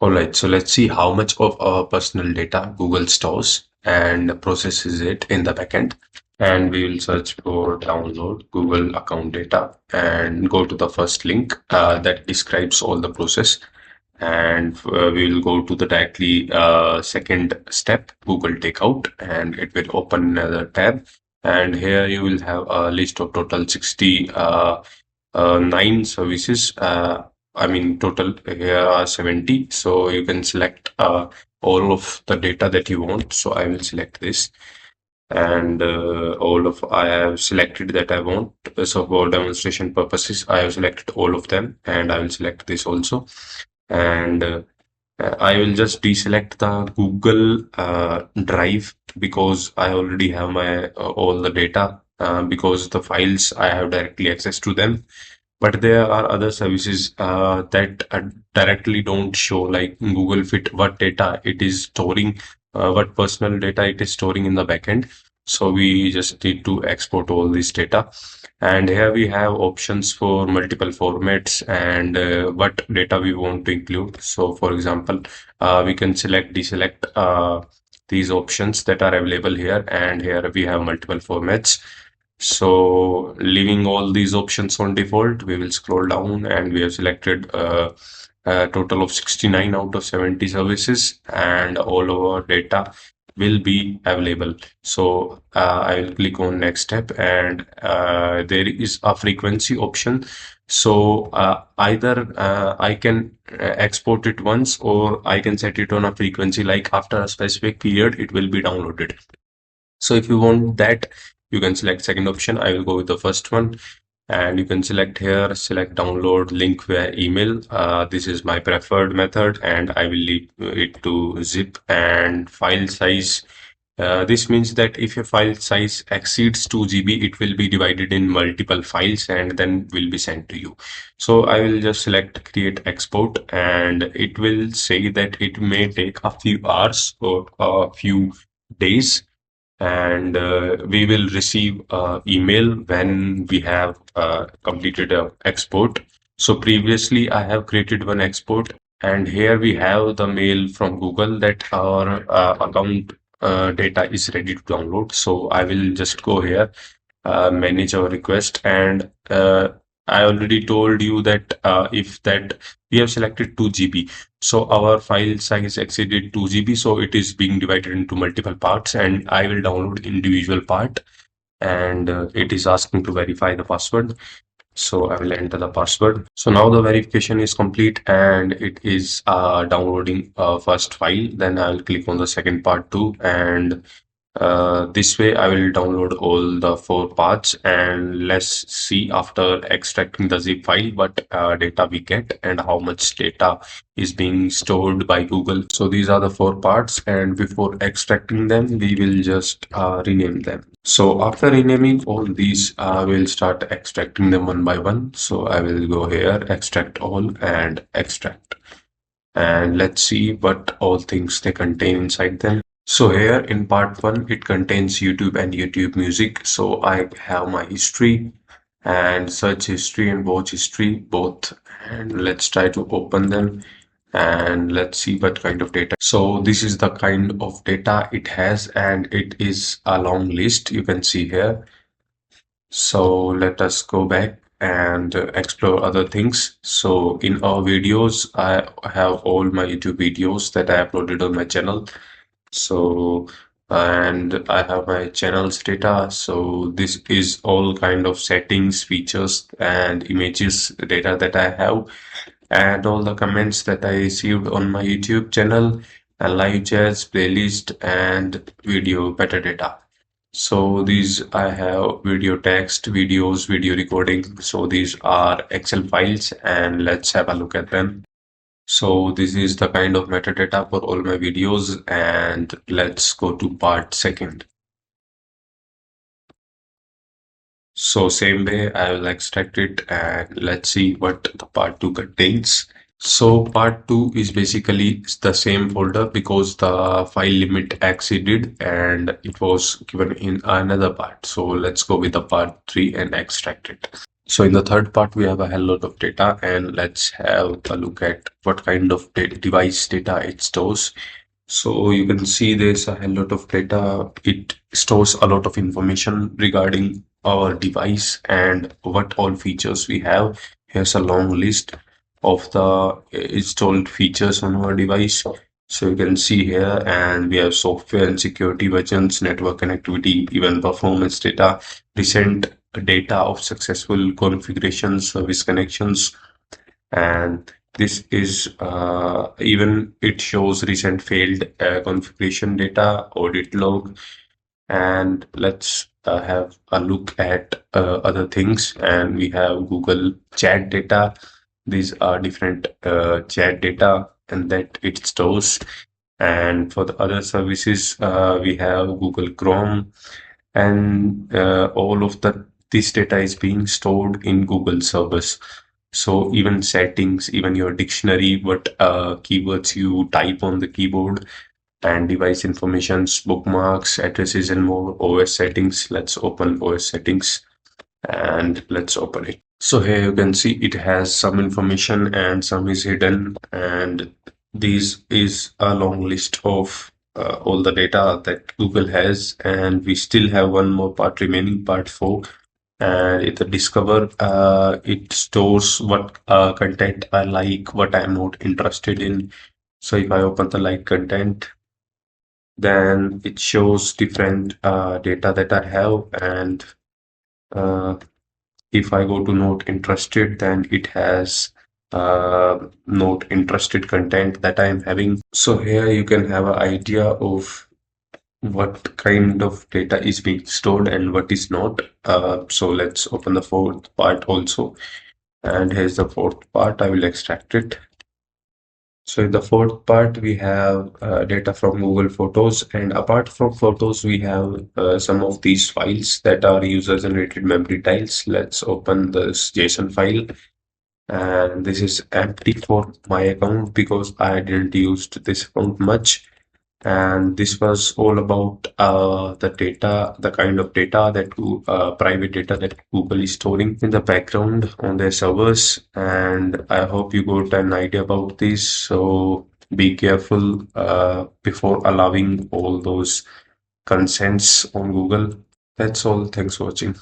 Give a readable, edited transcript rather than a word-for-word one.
All right, so let's see how much of our personal data Google stores and processes it in the backend. And we will search for download Google account data and go to the first link that describes all the process. And we will go to the directly second step, Google Takeout, and it will open another tab. And here you will have a list of total 60 nine services. I mean, total here are 70. So you can select all of the data that you want. So I will select this and all of I have selected that I want. So for demonstration purposes, I have selected all of them and I will select this also. And I will just deselect the Google Drive because I already have my all the data because the files I have directly access to them. But there are other services that directly don't show, like Google Fit, what data it is storing, what personal data it is storing in the backend. So we just need to export all this data. And here we have options for multiple formats and what data we want to include. So for example, we can select, deselect these options that are available here. And here we have multiple formats. So leaving all these options on default, we will scroll down and we have selected a total of 69 out of 70 services and all of our data will be available. So I will click on next step and there is a frequency option. So either I can export it once or I can set it on a frequency, like after a specific period, it will be downloaded. So if you want that, you can select second option. I will go with the first one. And you can select here, select download link via email. This is my preferred method and I will leave it to zip and file size. This means that if a file size exceeds 2 GB, it will be divided in multiple files and then will be sent to you. So I will just select create export and it will say that it may take a few hours or a few days and we will receive email when we have completed a export. So previously I have created one export and here we have the mail from Google that our account data is ready to download. So I will just go here, manage our request, and I already told you that if that we have selected 2 GB, so our file size exceeded 2 GB, so it is being divided into multiple parts, and I will download individual part, and it is asking to verify the password. So I will enter the password. So now the verification is complete and it is downloading first file. Then I will click on the second part too, and this way I will download all the four parts and let's see after extracting the zip file what data we get and how much data is being stored by Google. So these are the four parts and before extracting them we will just rename them. So after renaming all these we'll start extracting them one by one. So I will go here, extract all and extract. And let's see what all things they contain inside them. So here in part one, it contains YouTube and YouTube Music. So I have my history and search history and watch history both. And let's try to open them and let's see what kind of data. So this is the kind of data it has and it is a long list you can see here. So let us go back and explore other things. So in our videos, I have all my YouTube videos that I uploaded on my channel. So, and I have my channels data. So this is all kind of settings, features, and images data that I have, and all the comments that I received on my YouTube channel, and live chats, playlist, and video metadata. So these I have video text, videos, video recording. So these are Excel files, and let's have a look at them. So this is the kind of metadata for all my videos, and let's go to part second. So same way I will extract it and let's see what the part 2 contains. So part 2 is basically the same folder because the file limit exceeded and it was given in another part. So let's go with the part 3 and extract it. So in the third part, we have a hell lot of data, and let's have a look at what kind of device data it stores. So you can see there's a hell lot of data. It stores a lot of information regarding our device and what all features we have. Here's a long list of the installed features on our device. So you can see here, and we have software and security versions, network connectivity, even performance data, recent data of successful configurations, service connections, and this is even it shows recent failed configuration data, audit log, and let's have a look at other things. And we have Google chat data. These are different chat data and that it stores. And for the other services, we have Google Chrome, and all of the this data is being stored in Google servers. So even settings, even your dictionary, what keywords you type on the keyboard, and device informations, bookmarks, addresses, and more. OS settings. Let's open OS settings and let's open it. So here you can see it has some information and some is hidden, and this is a long list of all the data that Google has, and we still have one more part remaining, part 4, and it discover it stores what content I like, what I'm not interested in. So if I open the like content, then it shows different data that I have, and uh, if I go to not interested, then it has not interested content that I am having. So here you can have an idea of what kind of data is being stored and what is not. So let's open the fourth part also. And here's the fourth part. I will extract it. So in the fourth part, we have data from Google Photos, and apart from photos, we have some of these files that are user-generated memory tiles. Let's open this JSON file, and this is empty for my account because I didn't use this account much. And this was all about the data, the kind of data that private data that Google is storing in the background on their servers. And I hope you got an idea about this. So be careful before allowing all those consents on Google. That's all. Thanks for watching.